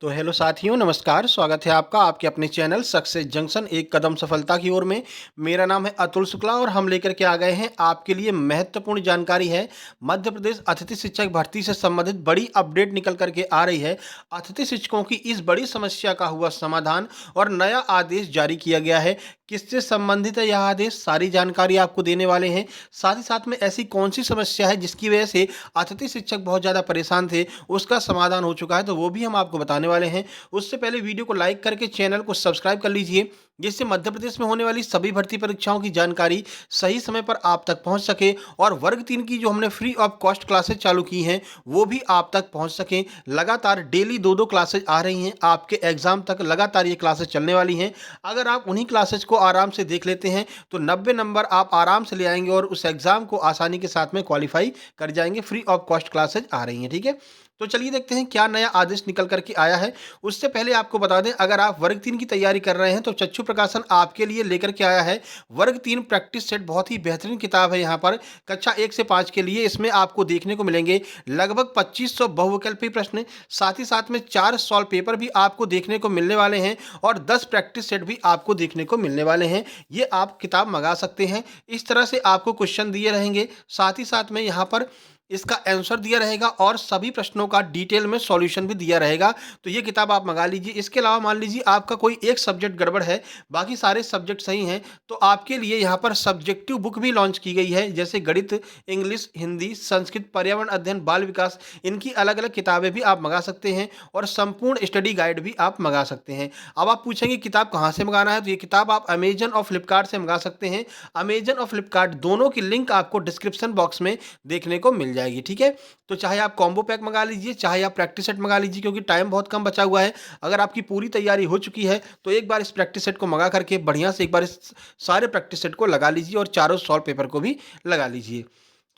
तो हेलो साथियों, नमस्कार। स्वागत है आपका आपके अपने चैनल सक्सेस जंक्शन एक कदम सफलता की ओर में। मेरा नाम है अतुल शुक्ला और हम लेकर के आ गए हैं आपके लिए महत्वपूर्ण जानकारी है। मध्य प्रदेश अतिथि शिक्षक भर्ती से संबंधित बड़ी अपडेट निकल करके आ रही है। अतिथि शिक्षकों की इस बड़ी समस्या का हुआ समाधान और नया आदेश जारी किया गया है। किससे संबंधित है यह आदेश, सारी जानकारी आपको देने वाले हैं। साथ ही साथ में ऐसी कौन सी समस्या है जिसकी वजह से अतिथि शिक्षक बहुत ज़्यादा परेशान थे, उसका समाधान हो चुका है, तो वो भी हम आपको बताने वाले हैं। उससे पहले वीडियो को लाइक करके चैनल को सब्सक्राइब कर लीजिए, जिससे मध्य प्रदेश में होने वाली सभी भर्ती परीक्षाओं की जानकारी सही समय पर आप तक पहुंच सके और वर्ग 3 की जो हमने फ्री ऑफ कॉस्ट क्लासेस चालू की हैं वो भी आप तक पहुंच सकें। लगातार डेली 2-2 क्लासेज आ रही हैं, आपके एग्जाम तक लगातार ये क्लासेज चलने वाली हैं। अगर आप उन्हीं क्लासेज को आराम से देख लेते हैं तो 90 नंबर आप आराम से ले आएंगे और उस एग्जाम को आसानी के साथ में क्वालिफाई कर जाएंगे। फ्री ऑफ कॉस्ट क्लासेज आ रही हैं, ठीक है। तो चलिए देखते हैं क्या नया आदेश निकल करके आया है। उससे पहले आपको बता दें, अगर आप वर्ग 3 की तैयारी कर रहे हैं तो चक्षु प्रकाशन आपके लिए लेकर के आया है वर्ग 3 प्रैक्टिस सेट। बहुत ही बेहतरीन किताब है। यहाँ पर कक्षा 1 से 5 के लिए इसमें आपको देखने को मिलेंगे लगभग 2500 बहुविकल्पी प्रश्न, साथ ही साथ में 4 सॉल्व पेपर भी आपको देखने को मिलने वाले हैं और 10 प्रैक्टिस सेट भी आपको देखने को मिलने वाले हैं। ये आप किताब मंगा सकते हैं। इस तरह से आपको क्वेश्चन दिए रहेंगे, साथ ही साथ में यहाँ पर इसका आंसर दिया रहेगा और सभी प्रश्नों का डिटेल में सॉल्यूशन भी दिया रहेगा। तो ये किताब आप मंगा लीजिए। इसके अलावा मान लीजिए आपका कोई एक सब्जेक्ट गड़बड़ है, बाकी सारे सब्जेक्ट सही हैं, तो आपके लिए यहाँ पर सब्जेक्टिव बुक भी लॉन्च की गई है, जैसे गणित, इंग्लिश, हिंदी, संस्कृत, पर्यावरण अध्ययन, बाल विकास, इनकी अलग अलग किताबें भी आप मंगा सकते हैं और संपूर्ण स्टडी गाइड भी आप मंगा सकते हैं। अब आप पूछेंगे किताब कहाँ से मंगाना है, तो ये किताब आप अमेजन और फ्लिपकार्ट से मंगा सकते हैं। अमेजन और फ्लिपकार्ट दोनों की लिंक आपको डिस्क्रिप्शन बॉक्स में देखने को मिल जाएगी, ठीक है। तो चाहे आप कॉम्बो पैक मंगा लीजिए, चाहे आप प्रैक्टिस सेट मंगा लीजिए, क्योंकि टाइम बहुत कम बचा हुआ है। अगर आपकी पूरी तैयारी हो चुकी है तो एक बार इस प्रैक्टिस सेट को मंगा करके बढ़िया से एक बार इस सारे प्रैक्टिस सेट को लगा लीजिए और चारों सॉल्व पेपर को भी लगा लीजिए।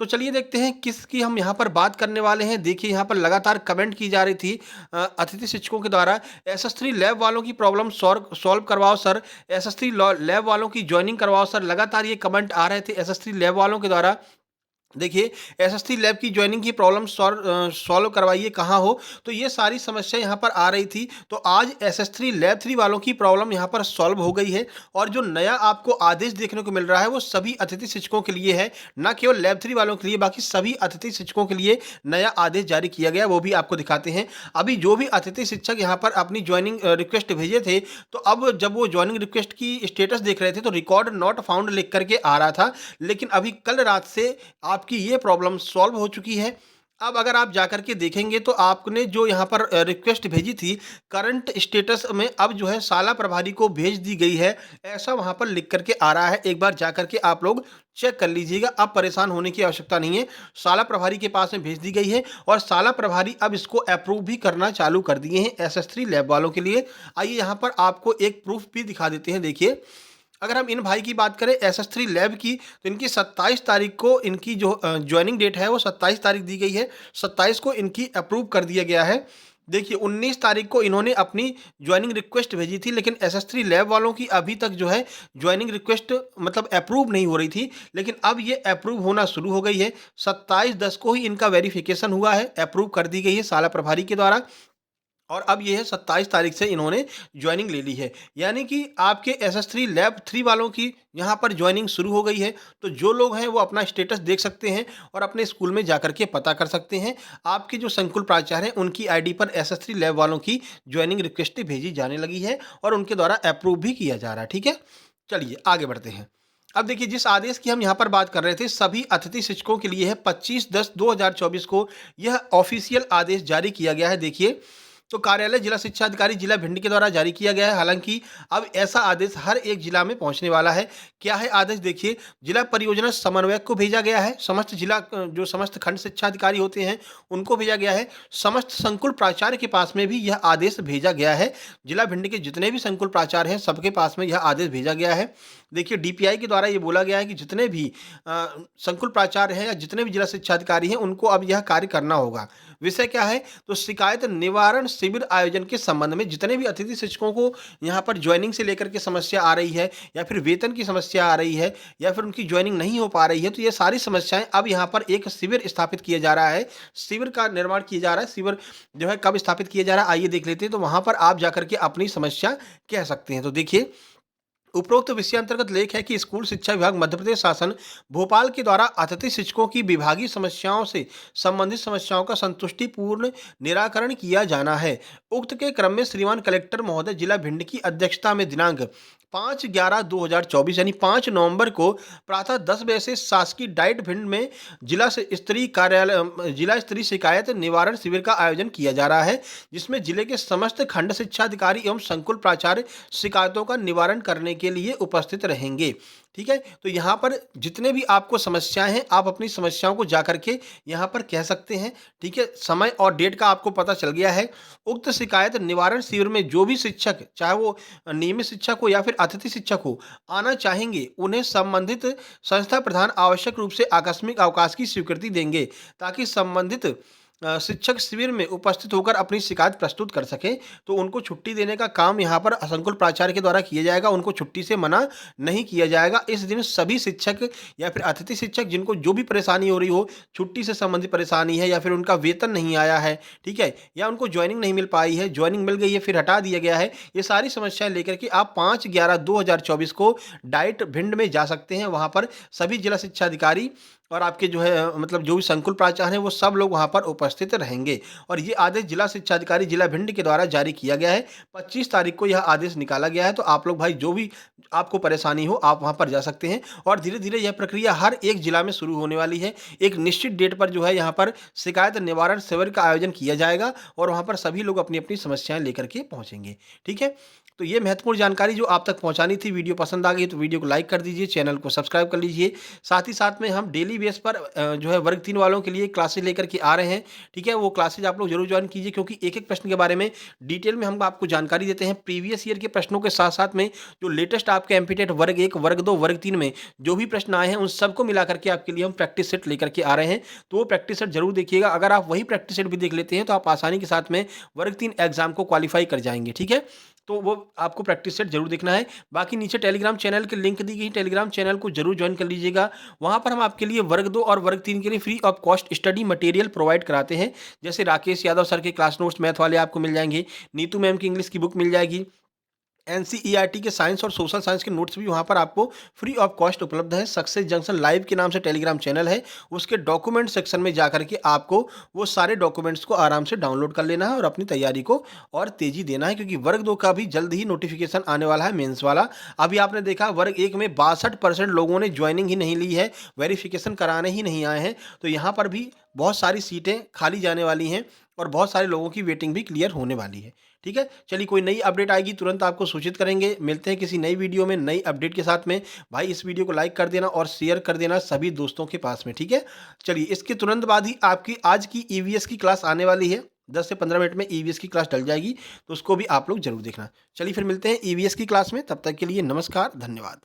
तो चलिए देखते हैं किसकी हम यहाँ पर बात करने वाले हैं। देखिए यहाँ पर लगातार कमेंट की जा रही थी अतिथि शिक्षकों के द्वारा, SS3 लैब वालों की प्रॉब्लम सॉल्व करवाओ सर, SS3 लैब वालों की ज्वाइनिंग करवाओ सर। लगातार ये कमेंट आ रहे थे SS3 लैब वालों के द्वारा। देखिए, SS3 लैब की ज्वाइनिंग की प्रॉब्लम सॉल्व करवाइए कहाँ हो, तो ये सारी समस्या यहाँ पर आ रही थी। तो आज SS3 लैब 3 वालों की प्रॉब्लम यहाँ पर सॉल्व हो गई है और जो नया आपको आदेश देखने को मिल रहा है वो सभी अतिथि शिक्षकों के लिए है, ना केवल लैब 3 वालों के लिए, बाकी सभी अतिथि शिक्षकों के लिए नया आदेश जारी किया गया, वो भी आपको दिखाते हैं। अभी जो भी अतिथि शिक्षक यहाँ पर अपनी ज्वाइनिंग रिक्वेस्ट भेजे थे, तो अब जब वो ज्वाइनिंग रिक्वेस्ट की स्टेटस देख रहे थे तो रिकॉर्ड नॉट फाउंड लिख करके आ रहा था, लेकिन अभी कल रात से आपकी ये प्रॉब्लम सॉल्व हो चुकी है। अब अगर आप जाकर के देखेंगे तो आपने जो यहाँ पर रिक्वेस्ट भेजी थी, करंट स्टेटस में अब जो है शाला प्रभारी को भेज दी गई है, ऐसा वहाँ पर लिख करके आ रहा है। एक बार जाकर के आप लोग चेक कर लीजिएगा, अब परेशान होने की आवश्यकता नहीं है। शाला प्रभारी के पास में भेज दी गई है और शाला प्रभारी अब इसको अप्रूव भी करना चालू कर दिए हैं SS3 लैब वालों के लिए। आइए यहाँ पर आपको एक प्रूफ भी दिखा देते हैं। देखिए, अगर हम इन भाई की बात करें SS3 लैब की, तो इनकी 27 तारीख को इनकी जो ज्वाइनिंग डेट है वो 27 तारीख दी गई है। 27 को इनकी अप्रूव कर दिया गया है। देखिए 19 तारीख को इन्होंने अपनी ज्वाइनिंग रिक्वेस्ट भेजी थी, लेकिन SS3 लैब वालों की अभी तक जो है ज्वाइनिंग रिक्वेस्ट मतलब अप्रूव नहीं हो रही थी, लेकिन अब ये अप्रूव होना शुरू हो गई है। 27/10 को ही इनका वेरिफिकेशन हुआ है, अप्रूव कर दी गई है शाला प्रभारी के द्वारा और अब ये है 27 तारीख से इन्होंने ज्वाइनिंग ले ली है। यानी कि आपके SS3 लैब 3 वालों की यहाँ पर ज्वाइनिंग शुरू हो गई है। तो जो लोग हैं वो अपना स्टेटस देख सकते हैं और अपने स्कूल में जाकर के पता कर सकते हैं। आपके जो संकुल प्राचार्य हैं उनकी आईडी पर SS3 लैब वालों की ज्वाइनिंग रिक्वेस्ट भेजी जाने लगी है और उनके द्वारा अप्रूव भी किया जा रहा है, ठीक है। चलिए आगे बढ़ते हैं। अब देखिए, जिस आदेश की हम यहाँ पर बात कर रहे थे सभी अतिथि शिक्षकों के लिए है, 25/10/2024 को यह ऑफिशियल आदेश जारी किया गया है। देखिए, तो कार्यालय जिला शिक्षा अधिकारी जिला भिंड के द्वारा जारी किया गया है। हालांकि अब ऐसा आदेश हर एक जिला में पहुंचने वाला है। क्या है आदेश, देखिए, जिला परियोजना समन्वयक को भेजा गया है, समस्त जिला जो समस्त खंड शिक्षा अधिकारी होते हैं उनको भेजा गया है, समस्त संकुल प्राचार्य के पास में भी यह आदेश भेजा गया है। जिला भिंड के जितने भी संकुल प्राचार्य हैं सबके पास में यह आदेश भेजा गया है। देखिए, DPI के द्वारा ये बोला गया है कि जितने भी संकुल प्राचार्य हैं या जितने भी जिला शिक्षा अधिकारी हैं उनको अब यह कार्य करना होगा। विषय क्या है, तो शिकायत निवारण शिविर आयोजन के संबंध में जितने भी अतिथि शिक्षकों को यहाँ पर ज्वाइनिंग से लेकर के समस्या आ रही है, या फिर वेतन की समस्या आ रही है, या फिर उनकी ज्वाइनिंग नहीं हो पा रही है, तो ये सारी समस्याएं अब यहाँ पर एक शिविर स्थापित किया जा रहा है, शिविर का निर्माण किया जा रहा है। शिविर जो है कब स्थापित किया जा रहा है, आइए देख लेते हैं। तो वहां पर आप जाकर के अपनी समस्या कह सकते हैं। तो देखिए, उपरोक्त विषय अंतर्गत लेख है कि स्कूल शिक्षा विभाग मध्य प्रदेश शासन भोपाल के द्वारा अतिथि शिक्षकों की विभागीय समस्याओं से संबंधित समस्याओं का संतुष्टिपूर्ण निराकरण किया जाना है। उक्त के क्रम में श्रीमान कलेक्टर महोदय जिला भिंड की अध्यक्षता में दिनांक 5/11/2024 यानी 5 नवंबर को प्रातः 10 बजे से शासकीय डाइट भिंड में जिला स्तरीय शिकायत निवारण शिविर का आयोजन किया जा रहा है, जिसमें जिले के समस्त खंड शिक्षा अधिकारी एवं संकुल प्राचार्य शिकायतों का निवारण करने के लिए उपस्थित रहेंगे। ठीक है, तो यहाँ पर जितने भी आपको समस्याएं हैं, आप अपनी समस्याओं को जाकर के यहाँ पर कह सकते हैं। ठीक है, समय और डेट का आपको पता चल गया है। उक्त शिकायत निवारण शिविर में जो भी शिक्षक, चाहे वो नियमित शिक्षक हो या फिर अतिथि शिक्षक हो, आना चाहेंगे, उन्हें संबंधित संस्था प्रधान आवश्यक रूप से आकस्मिक अवकाश की स्वीकृति देंगे, ताकि संबंधित शिक्षक शिविर में उपस्थित होकर अपनी शिकायत प्रस्तुत कर सकें। तो उनको छुट्टी देने का काम यहाँ पर संकुल प्राचार्य के द्वारा किया जाएगा, उनको छुट्टी से मना नहीं किया जाएगा। इस दिन सभी शिक्षक या फिर अतिथि शिक्षक जिनको जो भी परेशानी हो रही हो, छुट्टी से संबंधित परेशानी है, या फिर उनका वेतन नहीं आया है, ठीक है, या उनको ज्वाइनिंग नहीं मिल पाई है, ज्वाइनिंग मिल गई है फिर हटा दिया गया है, ये सारी समस्याएं लेकर के आप 5/11/2024 को डाइट भिंड में जा सकते हैं। वहाँ पर सभी जिला शिक्षा अधिकारी और आपके जो है मतलब जो भी संकुल प्राचार्य हैं, वो सब लोग वहाँ पर उपस्थित रहेंगे। और ये आदेश जिला शिक्षा अधिकारी जिला भिंड के द्वारा जारी किया गया है। 25 तारीख को यह आदेश निकाला गया है। तो आप लोग भाई जो भी आपको परेशानी हो, आप वहाँ पर जा सकते हैं। और धीरे धीरे यह प्रक्रिया हर एक जिला में शुरू होने वाली है। एक निश्चित डेट पर जो है यहाँ पर शिकायत निवारण शिविर का आयोजन किया जाएगा, और वहाँ पर सभी लोग अपनी अपनी समस्याएं लेकर के पहुँचेंगे। ठीक है, तो ये महत्वपूर्ण जानकारी जो आप तक पहुँचानी थी। वीडियो पसंद आ गई तो वीडियो को लाइक कर दीजिए, चैनल को सब्सक्राइब कर लीजिए। साथ ही साथ में हम डेली बेस पर जो है वर्ग 3 वालों के लिए क्लासेज लेकर के आ रहे हैं। ठीक है, वो क्लासेज आप लोग जरूर ज्वाइन कीजिए, क्योंकि एक एक प्रश्न के बारे में डिटेल में हम आपको जानकारी देते हैं। प्रीवियस ईयर के प्रश्नों के साथ साथ में जो लेटेस्ट आपके एमपीटेट वर्ग 1, वर्ग 2, वर्ग 3 में जो भी प्रश्न आए हैं, उन सबको मिला करके आपके लिए हम प्रैक्टिस सेट लेकर के आ रहे हैं। तो वो प्रैक्टिस सेट जरूर देखिएगा। अगर आप वही प्रैक्टिस सेट भी देख लेते हैं तो आप आसानी के साथ में वर्ग 3 एग्जाम को क्वालिफाई कर जाएंगे। ठीक है, तो वो आपको प्रैक्टिस सेट जरूर देखना है। बाकी नीचे टेलीग्राम चैनल की लिंक दी गई, टेलीग्राम चैनल को जरूर ज्वाइन कर लीजिएगा। वहां पर हम आपके लिए वर्ग 2 और वर्ग 3 के लिए free of cost study material provide कराते हैं। जैसे राकेश यादव सर के क्लास नोट्स मैथ वाले आपको मिल जाएंगे, नीतू मैम की इंग्लिश की बुक मिल जाएगी, एनसीईआरटी के साइंस और सोशल साइंस के नोट्स भी वहाँ पर आपको फ्री ऑफ कॉस्ट उपलब्ध है। सक्सेस जंक्शन लाइव के नाम से टेलीग्राम चैनल है, उसके डॉक्यूमेंट सेक्शन में जाकर के आपको वो सारे डॉक्यूमेंट्स को आराम से डाउनलोड कर लेना है और अपनी तैयारी को और तेजी देना है, क्योंकि वर्ग 2 का भी जल्द ही नोटिफिकेशन आने वाला है, मेंस वाला। अभी आपने देखा वर्ग 1 में 62% लोगों ने ज्वाइनिंग ही नहीं ली है, वेरिफिकेशन कराने ही नहीं आए हैं। तो यहाँ पर भी बहुत सारी सीटें खाली जाने वाली हैं और बहुत सारे लोगों की वेटिंग भी क्लियर होने वाली है। ठीक है, चलिए कोई नई अपडेट आएगी तुरंत आपको सूचित करेंगे। मिलते हैं किसी नई वीडियो में नई अपडेट के साथ में। भाई इस वीडियो को लाइक कर देना और शेयर कर देना सभी दोस्तों के पास में। ठीक है, चलिए इसके तुरंत बाद ही आपकी आज की ईवीएस की क्लास आने वाली है। 10 से 15 मिनट में ईवीएस की क्लास डल जाएगी, तो उसको भी आप लोग जरूर देखना। चलिए फिर मिलते हैं ईवीएस की क्लास में, तब तक के लिए नमस्कार, धन्यवाद।